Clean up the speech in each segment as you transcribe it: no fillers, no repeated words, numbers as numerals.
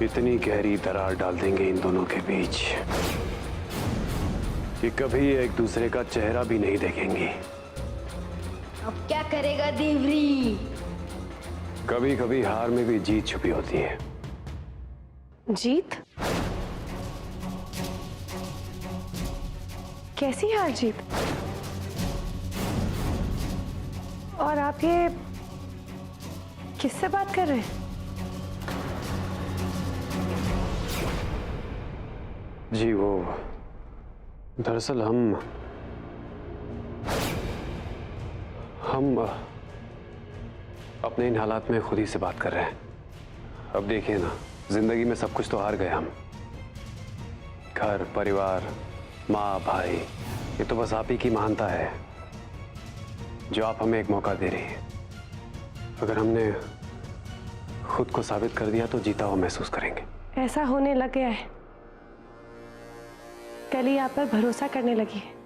इतनी गहरी दरार डाल देंगे इन दोनों के बीच कि कभी एक दूसरे का चेहरा भी नहीं देखेंगी। अब क्या करेगा देवरी? कभी कभी हार में भी जीत छुपी होती है। जीत? कैसी हार जीत? और आप ये किससे बात कर रहे हैं? जी वो दरअसल हम अपने इन हालात में खुद ही से बात कर रहे हैं। अब देखिए ना, जिंदगी में सब कुछ तो हार गए हम। घर, परिवार, माँ, भाई, ये तो बस आप ही की महानता है जो आप हमें एक मौका दे रही हैं। अगर हमने खुद को साबित कर दिया तो जीता हुआ महसूस करेंगे। ऐसा होने लग गया है, कल ही आप पर भरोसा करने लगी है।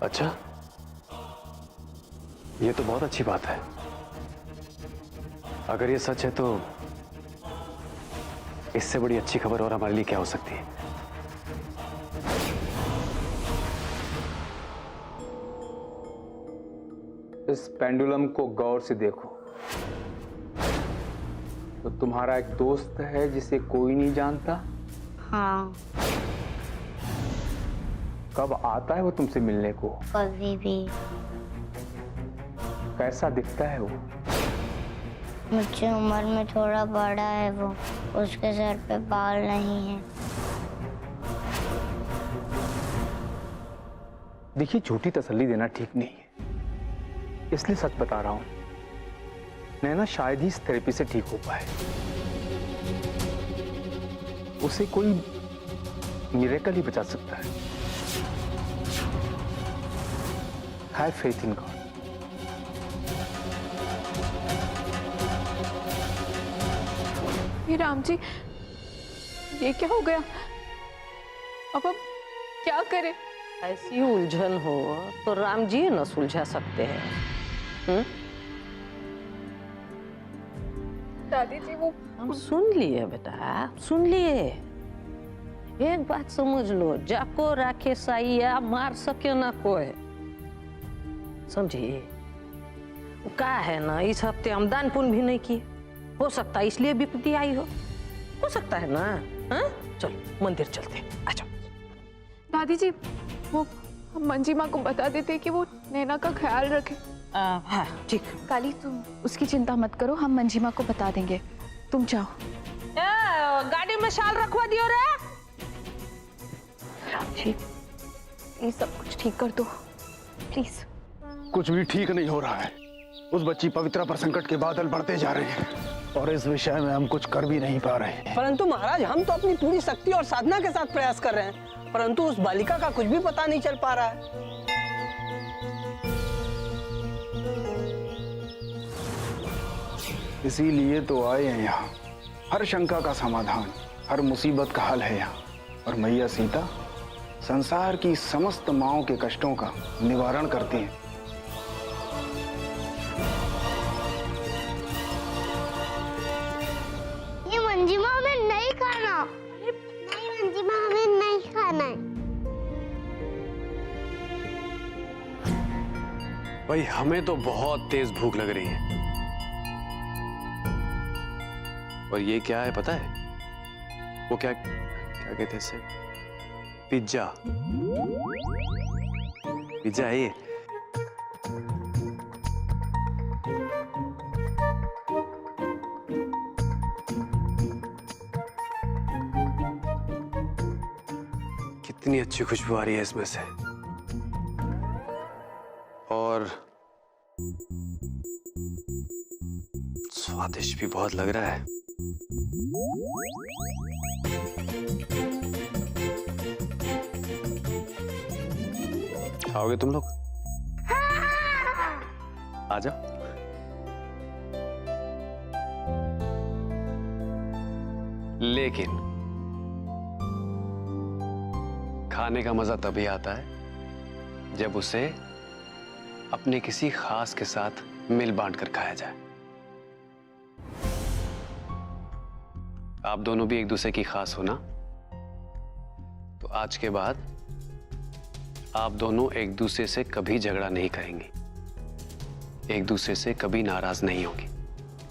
अच्छा, ये तो बहुत अच्छी बात है। अगर ये सच है तो इससे बड़ी अच्छी खबर और हमारे लिए क्या हो सकती है। इस पेंडुलम को गौर से देखो तो तुम्हारा एक दोस्त है जिसे कोई नहीं जानता। हाँ, कब आता है वो तुमसे मिलने को? कभी भी। कैसा दिखता है वो? मुझसे उम्र में थोड़ा बड़ा है वो। उसके सर पे बाल नहीं है। देखिए, झूठी तसल्ली देना ठीक नहीं है, इसलिए सच बता रहा हूं। नैना शायद ही इस थेरेपी से ठीक हो पाए। उसे कोई मिरेकल ही बचा सकता है। Have faith in God. हे राम जी, ये क्या हो गया? अब क्या करें? ऐसी उलझन हो तो राम जी न सुलझा सकते हैं। दादी जी वो हम सुन लिए बेटा, सुन लिए। एक बात समझ लो, जाको राखे साइया मार सके ना कोई, समझिए। क्या है ना, इस हफ्ते हम दान पुण्य भी नहीं किए। हो सकता है इसलिए विपत्ति आई हो सकता है ना। हाँ, चलो मंदिर चलते हैं, आ जाओ। दादी जी, वो हम मंजी माँ को बता देते कि वो नैना का ख्याल रखे। हाँ ठीक। काली, तुम उसकी चिंता मत करो, हम मंजी माँ को बता देंगे। तुम जाओ। गाड़ी में शाल रखवा दियो रे। राम जी, ये सब कुछ ठीक कर दो प्लीज। कुछ भी ठीक नहीं हो रहा है। उस बच्ची पवित्रा पर संकट के बादल बढ़ते जा रहे हैं और इस विषय में हम कुछ कर भी नहीं पा रहे हैं। परंतु महाराज, हम तो अपनी पूरी शक्ति और साधना के साथ प्रयास कर रहे हैं, परंतु उस बालिका का कुछ भी पता नहीं चल पा रहा है। इसीलिए तो आए हैं यहाँ। हर शंका का समाधान, हर मुसीबत का हल है यहाँ। और मैया सीता संसार की समस्त माओं के कष्टों का निवारण करती हैं। ये मंजिमा हमें नहीं खाना। नहीं मंजिमा, हमें नहीं खाना है। भाई हमें तो बहुत तेज भूख लग रही है। और ये क्या है पता है? वो क्या क्या कहते हैं इसे? पिज्जा। पिज्जा है ये। कितनी अच्छी खुशबू आ रही है इसमें से, और स्वादिष्ट भी बहुत लग रहा है। खाओगे तुम लोग? आ जाओ। लेकिन खाने का मजा तभी आता है जब उसे अपने किसी खास के साथ मिल बांट कर खाया जाए। आप दोनों भी एक दूसरे की खास हो ना, तो आज के बाद आप दोनों एक दूसरे से कभी झगड़ा नहीं करेंगे, एक दूसरे से कभी नाराज नहीं होंगे,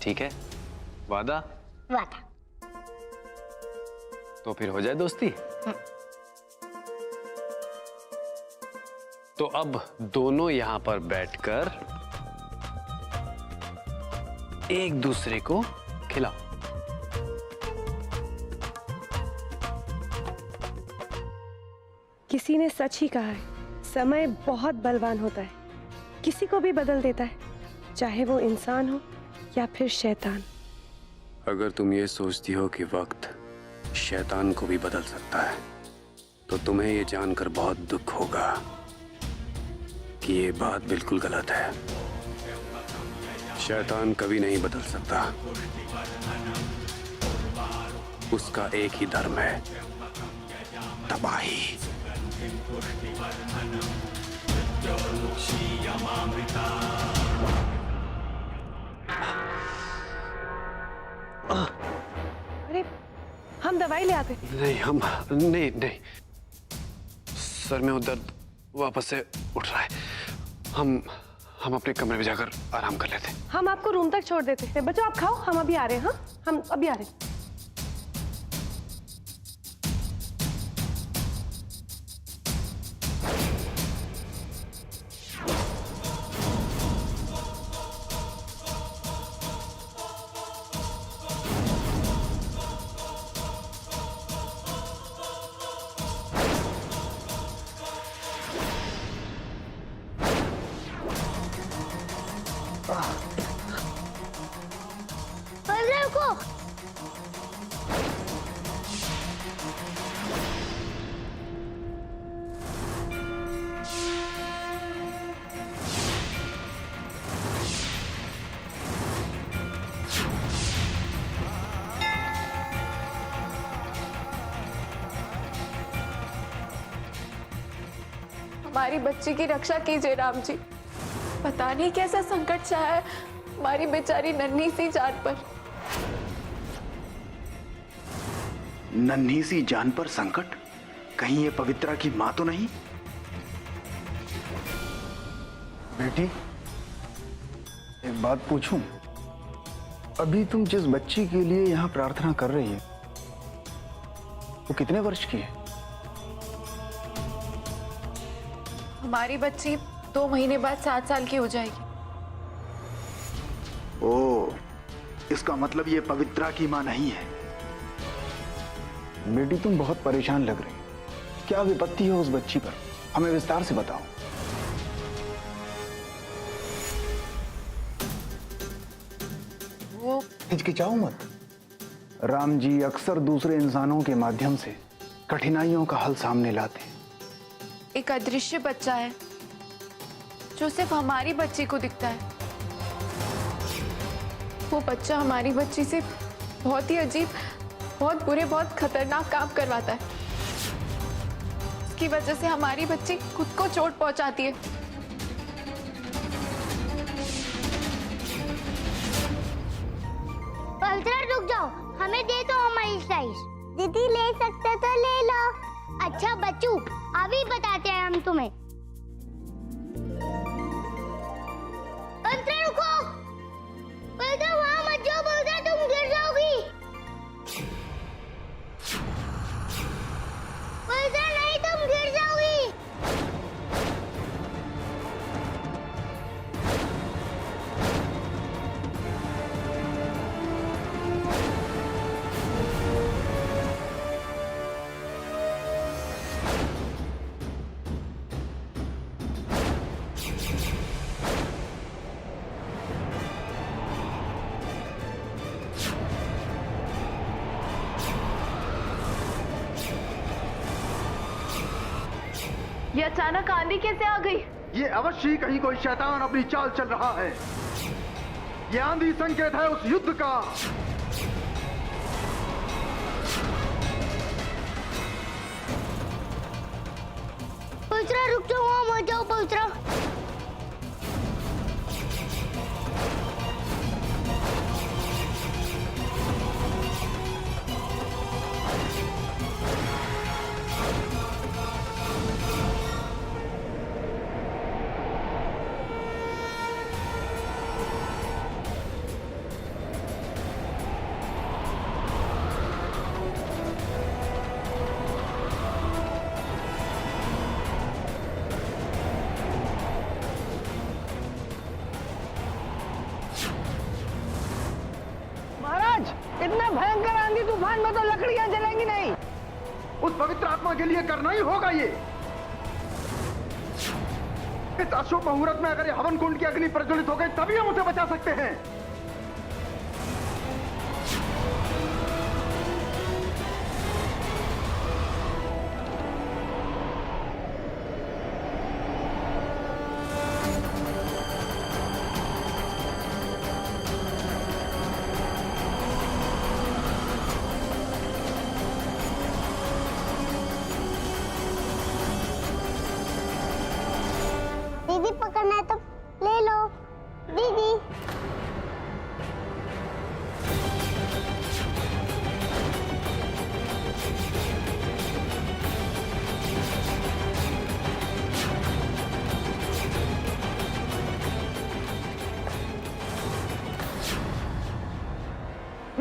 ठीक है? वादा? वादा। तो फिर हो जाए दोस्ती। तो अब दोनों यहां पर बैठकर एक दूसरे को खिलाओ। किसी ने सच ही कहा है, समय बहुत बलवान होता है, किसी को भी बदल देता है, चाहे वो इंसान हो या फिर शैतान। अगर तुम ये सोचती हो कि वक्त शैतान को भी बदल सकता है, तो तुम्हें ये जानकर बहुत दुख होगा कि ये बात बिल्कुल गलत है। शैतान कभी नहीं बदल सकता, उसका एक ही धर्म है, तबाही। अरे हम दवाई ले आते। नहीं, सर में वो दर्द वापस से उठ रहा है। हम अपने कमरे में जाकर आराम कर लेते हैं। हम आपको रूम तक छोड़ देते हैं। बच्चों आप खाओ, हम अभी आ रहे हैं। हाँ, हम अभी आ रहे हैं। रुको। हमारी बच्ची की रक्षा कीजिए राम जी। पता नहीं कैसा संकट छाया है हमारी बेचारी नन्ही सी जान पर। नन्ही सी जान पर संकट? कहीं ये पवित्रा की मां तो नहीं? बेटी, एक बात पूछूं? अभी तुम जिस बच्ची के लिए यहां प्रार्थना कर रही है, वो कितने वर्ष की है? हमारी बच्ची 2 महीने बाद 7 साल की हो जाएगी। ओ, इसका मतलब ये पवित्रा की मां नहीं है। बेटी, तुम बहुत परेशान लग रही हो। क्या विपत्ति है उस बच्ची पर? हमें विस्तार से बताओ। वो हिचकिचाओ मत। राम जी अक्सर दूसरे इंसानों के माध्यम से कठिनाइयों का हल सामने लाते हैं। एक अदृश्य बच्चा है जो सिर्फ हमारी बच्ची को दिखता है। वो बच्चा हमारी बच्ची से बहुत ही अजीब, बहुत बुरे, बहुत खतरनाक काम करवाता है। इसकी वजह से हमारी बच्ची खुद को चोट पहुंचाती है। पवित्रा रुक जाओ, हमें दे दो हमारी स्लाइस। दीदी ले सकते तो ले लो। अच्छा बच्चू, अभी बताते हैं हम तुम्हें। पवित्रा रुको। पवित्रा वहां मत जाओ, पवित्रा तुम गिर जाओगी। पवित्रा नहीं, तुम गिर जाओगी। ये अचानक आंधी कैसे आ गई? ये अवश्य ही कहीं कोई शैतान अपनी चाल चल रहा है। ये आंधी संकेत है उस युद्ध का। पवित्रा रुक जाओ, वहां मत जाओ पवित्रा। इतना भयंकर आंधी तूफान में तो लकड़ियां जलेंगी नहीं। उस पवित्र आत्मा के लिए करना ही होगा ये। इस अशुभ मुहूर्त में अगर ये हवन कुंड की अग्नि प्रज्वलित हो गई तभी हम उसे बचा सकते हैं। दीदी पकड़ना है तो ले लो दीदी।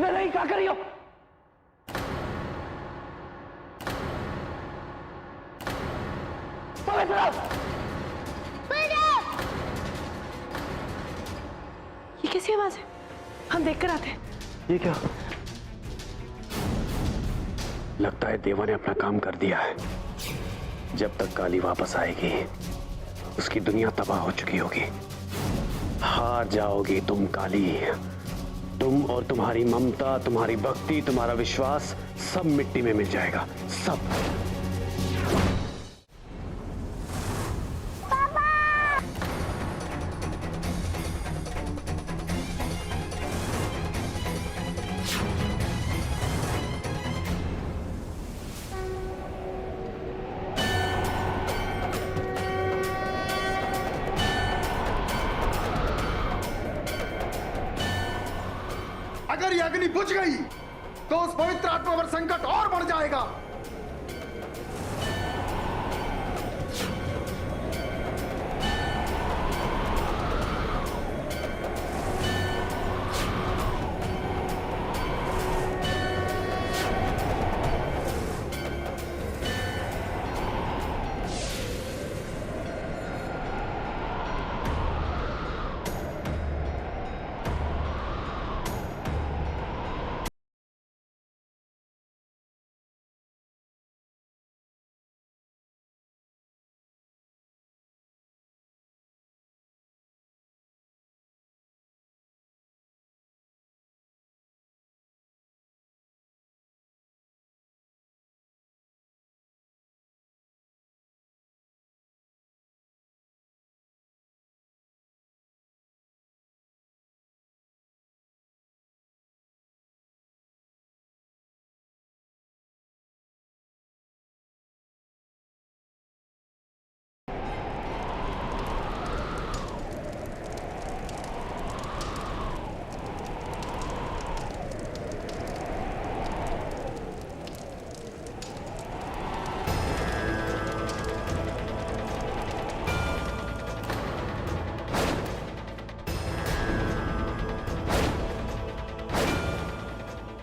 नहीं क्या करियो। ये कैसी आवाज है? हम देख कर आते हैं। ये क्या? लगता है देवा ने अपना काम कर दिया है। जब तक काली वापस आएगी उसकी दुनिया तबाह हो चुकी होगी। हार जाओगी तुम काली। तुम और तुम्हारी ममता, तुम्हारी भक्ति, तुम्हारा विश्वास सब मिट्टी में मिल जाएगा, सब। अगर ये अग्नि बुझ गई तो उस पवित्र आत्मा पर संकट और बढ़ जाएगा।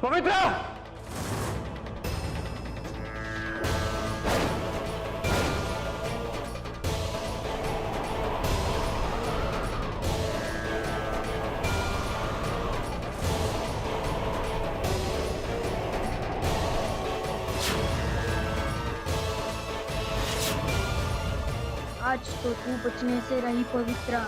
पवित्र! आज तो तू बचने से रही पवित्रा।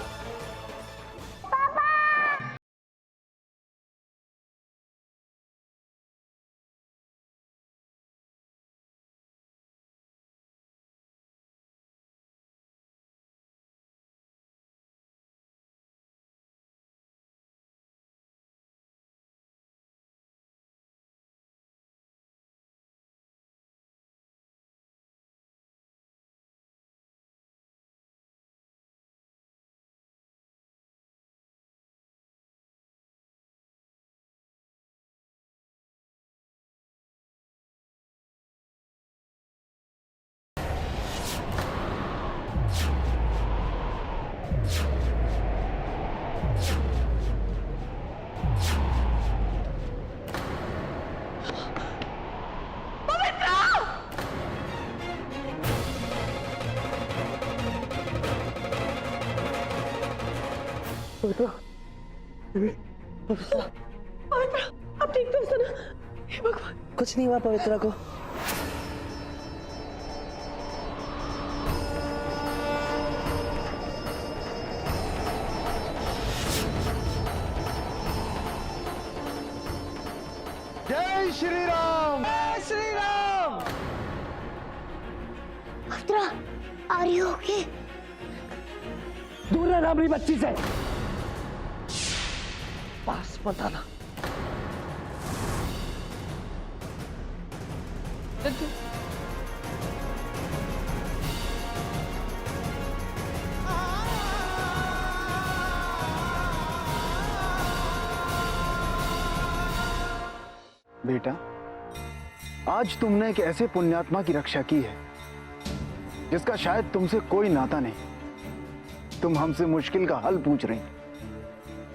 पवित्रा, अब ठीक तो भगवान, कुछ नहीं हुआ पवित्रा को। जय श्री राम। जय श्री राम। पवित्रा, आर यू ओके? दूर रहना अपनी बच्ची से, पास मत आना। बेटा, आज तुमने एक ऐसे पुण्यात्मा की रक्षा की है जिसका शायद तुमसे कोई नाता नहीं। तुम हमसे मुश्किल का हल पूछ रही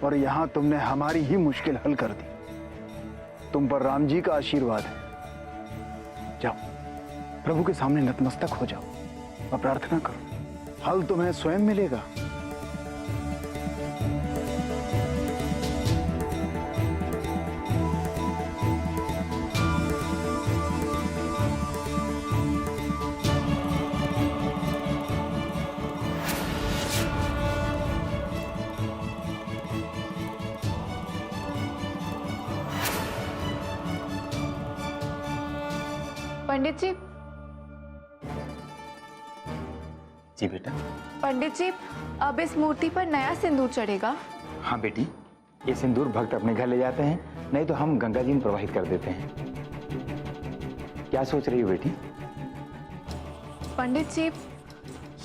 और यहां तुमने हमारी ही मुश्किल हल कर दी। तुम पर राम जी का आशीर्वाद है। जाओ, प्रभु के सामने नतमस्तक हो जाओ और प्रार्थना करो, हल तुम्हें स्वयं मिलेगा। पंडित जी, जी बेटा। पंडित जी, अब इस मूर्ति पर नया सिंदूर चढ़ेगा। हाँ बेटी, ये सिंदूर भक्त अपने घर ले जाते हैं, नहीं तो हम गंगा जी में प्रवाहित कर देते हैं। क्या सोच रही हो बेटी? पंडित जी,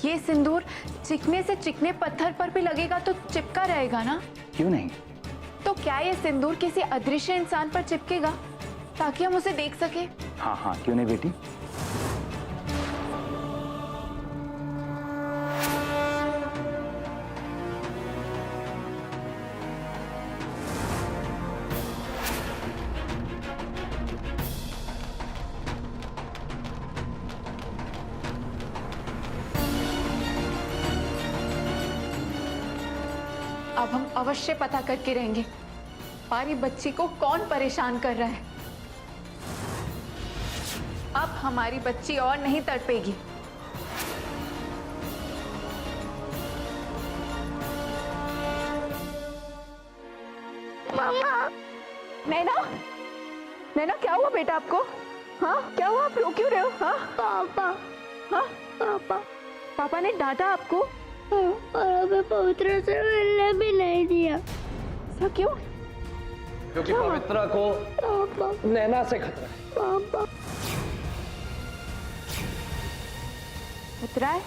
ये सिंदूर चिकने से चिकने पत्थर पर भी लगेगा तो चिपका रहेगा ना? क्यों नहीं? तो क्या ये सिंदूर किसी अदृश्य इंसान पर चिपकेगा ताकि हम उसे देख सके? हाँ हाँ, क्यों नहीं बेटी। अब हम अवश्य पता करके रहेंगे हमारी बच्ची को कौन परेशान कर रहा है। अब हमारी बच्ची और नहीं तड़पेगी। मम्मा। नैना, नैना क्या हुआ बेटा आपको? हाँ क्या हुआ, आप रो क्यों रहे हो? हाँ पापा। हाँ पापा। पापा ने डांटा आपको? और अभी पवित्र से मिलने भी नहीं दिया। ऐसा क्यों? क्योंकि पवित्रा को पापा। नैना से खतरा है। पापा। खतरा है?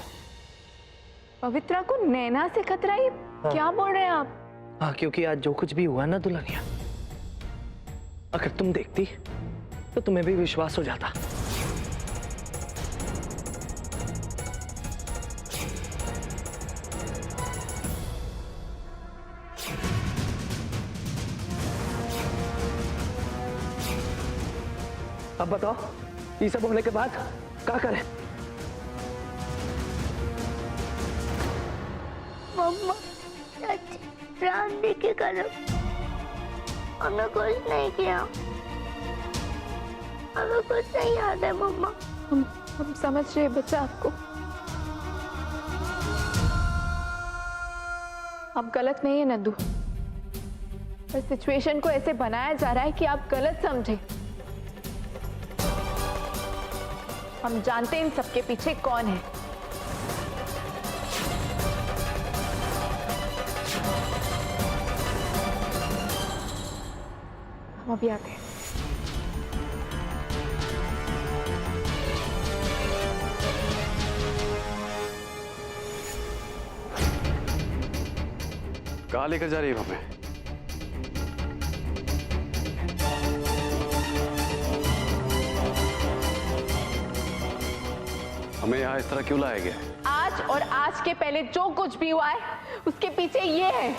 पवित्रा को नैना से खतरा है? क्या बोल रहे हैं आप? हाँ, क्योंकि आज जो कुछ भी हुआ ना दुल्हनिया, अगर तुम देखती तो तुम्हें भी विश्वास हो जाता। अब बताओ, ये सब होने के बाद क्या करें? मम्मा, चाची, राम जी की कसम, हमें कुछ नहीं किया। हमें कुछ नहीं याद है मम्मा। हम समझ रहे हैं बच्चा आपको। आप गलत नहीं है नंदू, बस सिचुएशन को ऐसे बनाया जा रहा है कि आप गलत समझे। हम जानते हैं इन सबके पीछे कौन है। हम अभी आते हैं। कहाँ लेकर जा रही है हमें? हमें यहाँ इस तरह क्यों लाया गया है? आज और आज के पहले जो कुछ भी हुआ है उसके पीछे ये है।